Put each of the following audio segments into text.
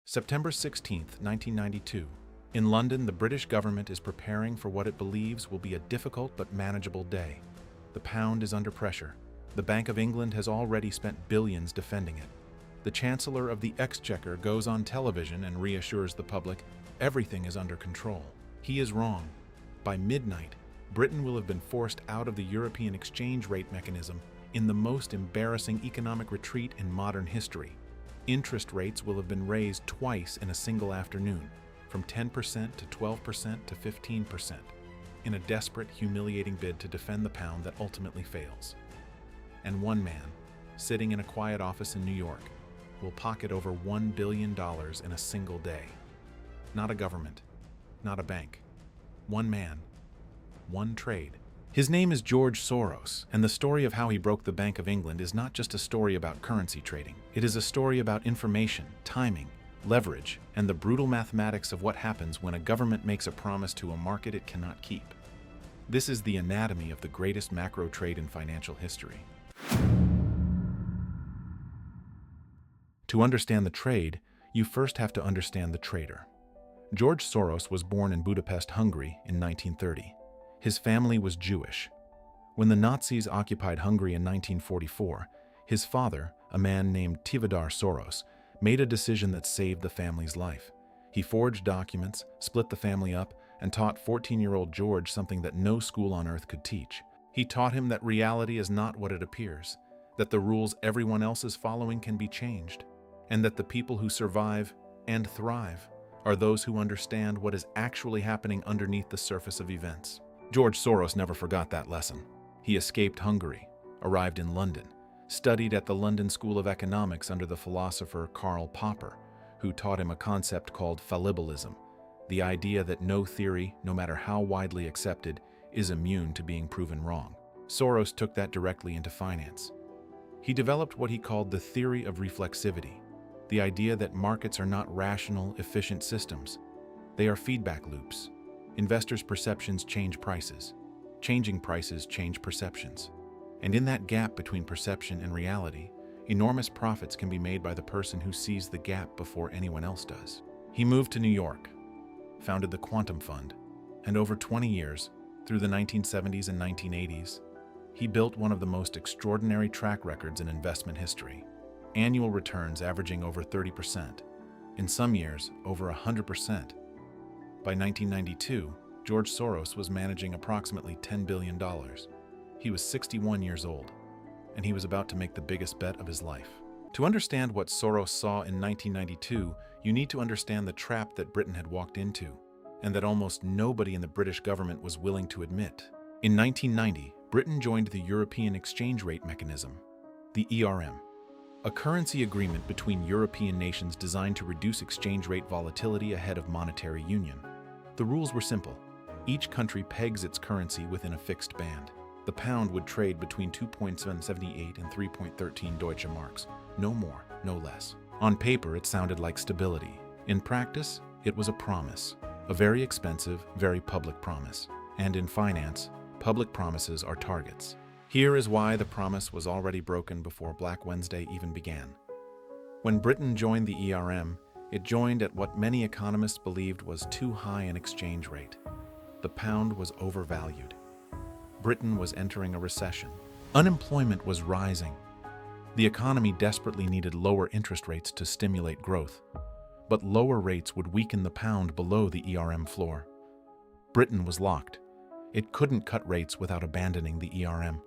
September 16, 1992. In London, the British government is preparing for what it believes will be a difficult but manageable day. The pound is under pressure. The Bank of England has already spent billions defending it. The Chancellor of the Exchequer goes on television and reassures the public everything is under control. He is wrong. By midnight, Britain will have been forced out of the European exchange rate mechanism in the most embarrassing economic retreat in modern history. Interest rates will have been raised twice in a single afternoon, from 10% to 12% to 15%, in a desperate, humiliating bid to defend the pound that ultimately fails. And one man, sitting in a quiet office in New York, will pocket over $1 billion in a single day. Not a government, not a bank. One man, one trade. His name is George Soros, and the story of how he broke the Bank of England is not just a story about currency trading. It is a story about information, timing, leverage, and the brutal mathematics of what happens when a government makes a promise to a market it cannot keep. This is the anatomy of the greatest macro trade in financial history. To understand the trade, you first have to understand the trader. George Soros was born in Budapest, Hungary in 1930. His family was Jewish. When the Nazis occupied Hungary in 1944, his father, a man named Tivadar Soros, made a decision that saved the family's life. He forged documents, split the family up, and taught 14-year-old George something that no school on earth could teach. He taught him that reality is not what it appears, that the rules everyone else is following can be changed, and that the people who survive and thrive are those who understand what is actually happening underneath the surface of events. George Soros never forgot that lesson. He escaped Hungary, arrived in London, studied at the London School of Economics under the philosopher Karl Popper, who taught him a concept called fallibilism, the idea that no theory, no matter how widely accepted, is immune to being proven wrong. Soros took that directly into finance. He developed what he called the theory of reflexivity, the idea that markets are not rational, efficient systems. They are feedback loops. Investors' perceptions change prices. Changing prices change perceptions. And in that gap between perception and reality, enormous profits can be made by the person who sees the gap before anyone else does. He moved to New York, founded the Quantum Fund, and over 20 years, through the 1970s and 1980s, he built one of the most extraordinary track records in investment history. Annual returns averaging over 30%, in some years over 100%. By 1992, George Soros was managing approximately $10 billion. He was 61 years old, and he was about to make the biggest bet of his life. To understand what Soros saw in 1992, you need to understand the trap that Britain had walked into, and that almost nobody in the British government was willing to admit. In 1990, Britain joined the European Exchange Rate Mechanism, the ERM, a currency agreement between European nations designed to reduce exchange rate volatility ahead of monetary union. The rules were simple. Each country pegs its currency within a fixed band. The pound would trade between 2.778 and 3.13 Deutsche Marks, no more, no less. On paper, it sounded like stability. In practice, it was a promise, a very expensive, very public promise. And in finance, public promises are targets. Here is why the promise was already broken before Black Wednesday even began. When Britain joined the ERM, it joined at what many economists believed was too high an exchange rate. The pound was overvalued. Britain was entering a recession. Unemployment was rising. The economy desperately needed lower interest rates to stimulate growth, but lower rates would weaken the pound below the ERM floor. Britain was locked. It couldn't cut rates without abandoning the ERM.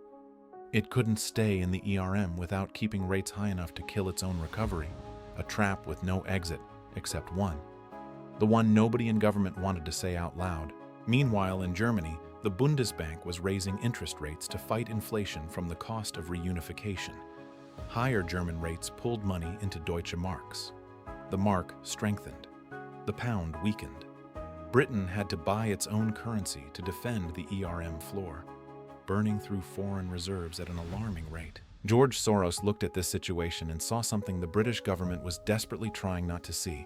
It couldn't stay in the ERM without keeping rates high enough to kill its own recovery, a trap with no exit, except one. The one nobody in government wanted to say out loud. Meanwhile, in Germany, the Bundesbank was raising interest rates to fight inflation from the cost of reunification. Higher German rates pulled money into Deutsche Marks. The mark strengthened. The pound weakened. Britain had to buy its own currency to defend the ERM floor, burning through foreign reserves at an alarming rate. George Soros looked at this situation and saw something the British government was desperately trying not to see.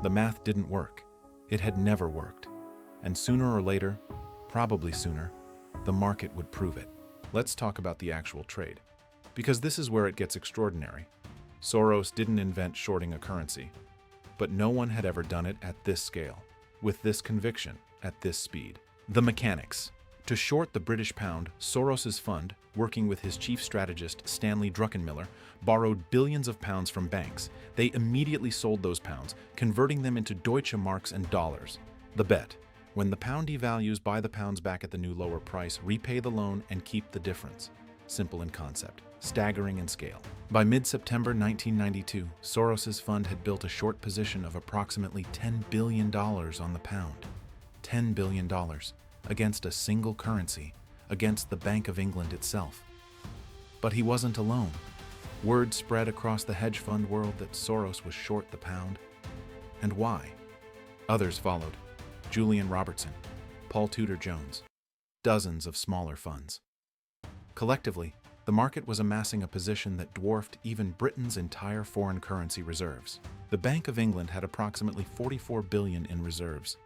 The math didn't work. It had never worked. And sooner or later, probably sooner, the market would prove it. Let's talk about the actual trade, because this is where it gets extraordinary. Soros didn't invent shorting a currency. But no one had ever done it at this scale, with this conviction, at this speed. The mechanics. To short the British pound, Soros's fund, working with his chief strategist Stanley Druckenmiller, borrowed billions of pounds from banks. They immediately sold those pounds, converting them into Deutsche Marks and dollars. The bet: when the pound devalues, buy the pounds back at the new lower price, repay the loan, and keep the difference. Simple in concept, staggering in scale. By mid-September 1992, Soros's fund had built a short position of approximately $10 billion on the pound. $10 billion against a single currency, against the Bank of England itself. But he wasn't alone. Word spread across the hedge fund world that Soros was short the pound. And why? Others followed. Julian Robertson, Paul Tudor Jones, dozens of smaller funds. Collectively, the market was amassing a position that dwarfed even Britain's entire foreign currency reserves. The Bank of England had approximately $44 billion in reserves.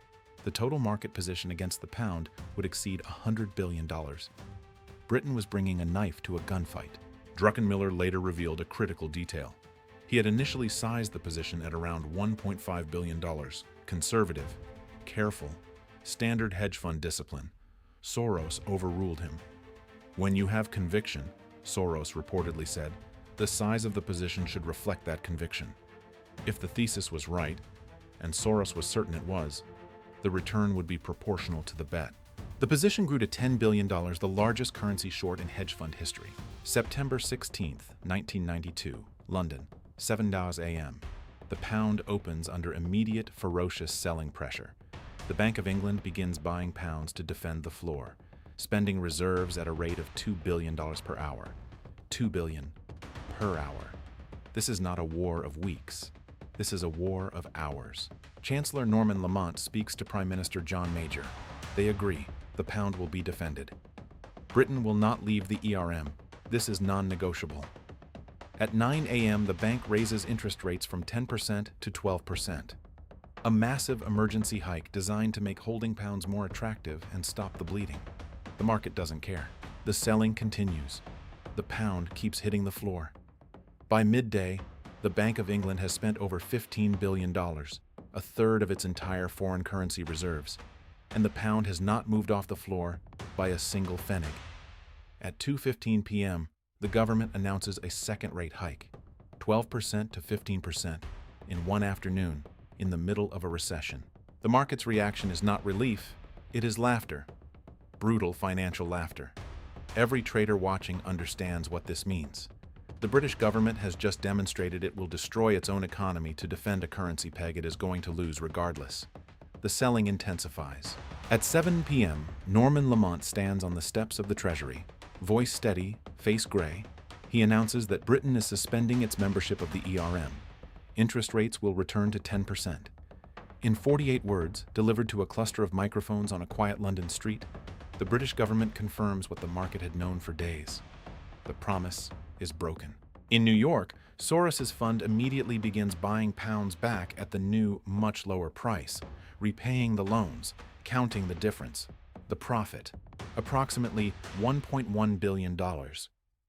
The total market position against the pound would exceed $100 billion. Britain was bringing a knife to a gunfight. Druckenmiller later revealed a critical detail. He had initially sized the position at around $1.5 billion. Conservative, careful, standard hedge fund discipline. Soros overruled him. When you have conviction, Soros reportedly said, the size of the position should reflect that conviction. If the thesis was right, and Soros was certain it was, the return would be proportional to the bet. The position grew to $10 billion, the largest currency short in hedge fund history. September 16, 1992, London, 7:00 a.m. The pound opens under immediate, ferocious selling pressure. The Bank of England begins buying pounds to defend the floor, spending reserves at a rate of $2 billion per hour. $2 billion per hour. This is not a war of weeks. This is a war of hours. Chancellor Norman Lamont speaks to Prime Minister John Major. They agree. The pound will be defended. Britain will not leave the ERM. This is non-negotiable. At 9 a.m., the bank raises interest rates from 10% to 12%. A massive emergency hike designed to make holding pounds more attractive and stop the bleeding. The market doesn't care. The selling continues. The pound keeps hitting the floor. By midday, the Bank of England has spent over $15 billion, a third of its entire foreign currency reserves, and the pound has not moved off the floor by a single pfennig. At 2:15 p.m., the government announces a second rate hike, 12% to 15%, in one afternoon, in the middle of a recession. The market's reaction is not relief, it is laughter. Brutal financial laughter. Every trader watching understands what this means. The British government has just demonstrated it will destroy its own economy to defend a currency peg it is going to lose regardless. The selling intensifies. At 7 p.m., Norman Lamont stands on the steps of the Treasury. Voice steady, face gray, he announces that Britain is suspending its membership of the ERM. Interest rates will return to 10%. In 48 words, delivered to a cluster of microphones on a quiet London street, the British government confirms what the market had known for days. The promise is broken. In New York, Soros's fund immediately begins buying pounds back at the new, much lower price, repaying the loans, counting the difference, the profit, approximately $1.1 billion,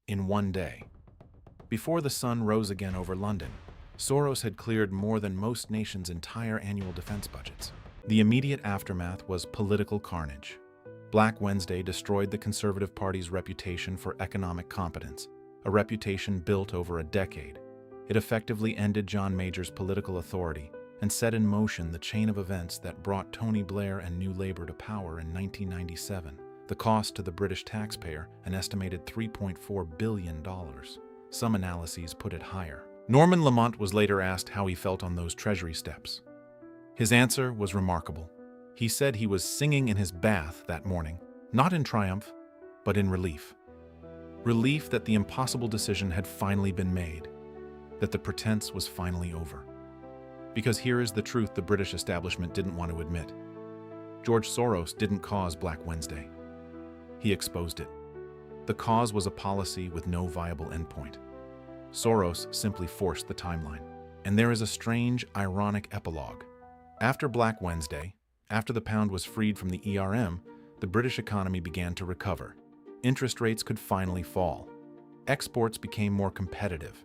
in one day. Before the sun rose again over London, Soros had cleared more than most nations' entire annual defense budgets. The immediate aftermath was political carnage. Black Wednesday destroyed the Conservative Party's reputation for economic competence, a reputation built over a decade. It effectively ended John Major's political authority and set in motion the chain of events that brought Tony Blair and New Labour to power in 1997. The cost to the British taxpayer, an estimated $3.4 billion. Some analyses put it higher. Norman Lamont was later asked how he felt on those Treasury steps. His answer was remarkable. He said he was singing in his bath that morning, not in triumph, but in relief. Relief that the impossible decision had finally been made, that the pretense was finally over. Because here is the truth the British establishment didn't want to admit. George Soros didn't cause Black Wednesday. He exposed it. The cause was a policy with no viable endpoint. Soros simply forced the timeline. And there is a strange, ironic epilogue. After Black Wednesday, after the pound was freed from the ERM, the British economy began to recover. Interest rates could finally fall. Exports became more competitive.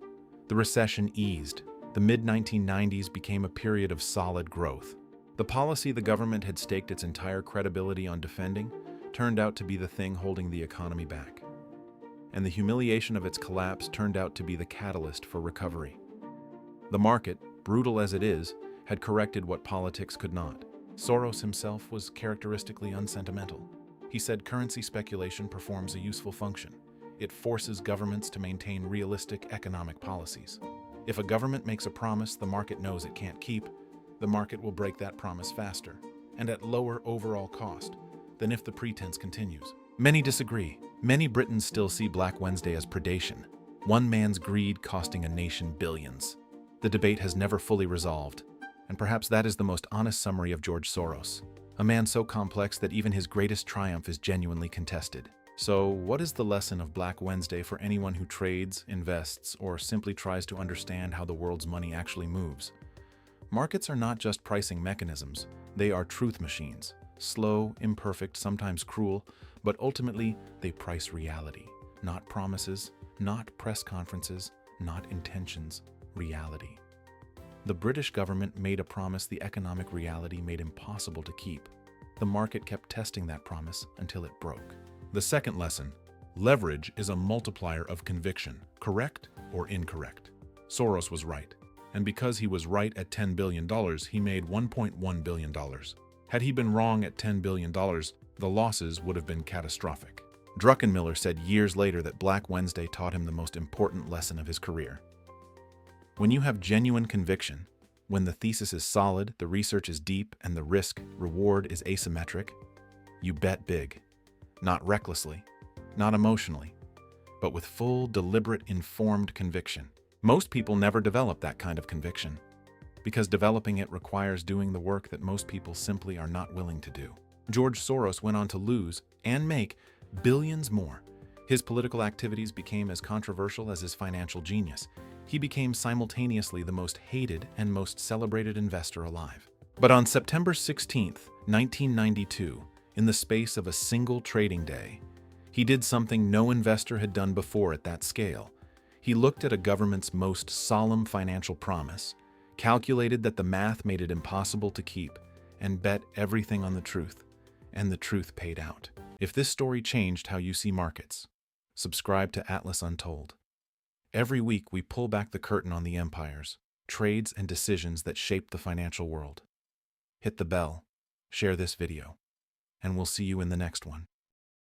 The recession eased. The The mid-1990s became a period of solid growth. The policy the government had staked its entire credibility on defending turned out to be the thing holding the economy back. And the humiliation of its collapse turned out to be the catalyst for recovery. The market, brutal as it is, had corrected what politics could not. Soros himself was characteristically unsentimental. He said currency speculation performs a useful function. It forces governments to maintain realistic economic policies. If a government makes a promise the market knows it can't keep, the market will break that promise faster and at lower overall cost than if the pretense continues. Many disagree. Many Britons still see Black Wednesday as predation, one man's greed costing a nation billions. The debate has never fully resolved, and perhaps that is the most honest summary of George Soros, a man so complex that even his greatest triumph is genuinely contested. So, what is the lesson of Black Wednesday for anyone who trades, invests, or simply tries to understand how the world's money actually moves? Markets are not just pricing mechanisms, they are truth machines. Slow, imperfect, sometimes cruel, but ultimately they price reality. Not promises, not press conferences, not intentions, reality. The British government made a promise the economic reality made impossible to keep. The market kept testing that promise until it broke. The second lesson: leverage is a multiplier of conviction, correct or incorrect. Soros was right, and because he was right at $10 billion, he made $1.1 billion. Had he been wrong at $10 billion, the losses would have been catastrophic. Druckenmiller said years later that Black Wednesday taught him the most important lesson of his career. When you have genuine conviction, when the thesis is solid, the research is deep, and the risk-reward is asymmetric, you bet big. Not recklessly, not emotionally, but with full, deliberate, informed conviction. Most people never develop that kind of conviction, because developing it requires doing the work that most people simply are not willing to do. George Soros went on to lose and make billions more. His political activities became as controversial as his financial genius. He became simultaneously the most hated and most celebrated investor alive. But on September 16, 1992, in the space of a single trading day, he did something no investor had done before at that scale. He looked at a government's most solemn financial promise, calculated that the math made it impossible to keep, and bet everything on the truth. And the truth paid out. If this story changed how you see markets, subscribe to Atlas Untold. Every week we pull back the curtain on the empires, trades, and decisions that shape the financial world. Hit the bell, share this video, and we'll see you in the next one.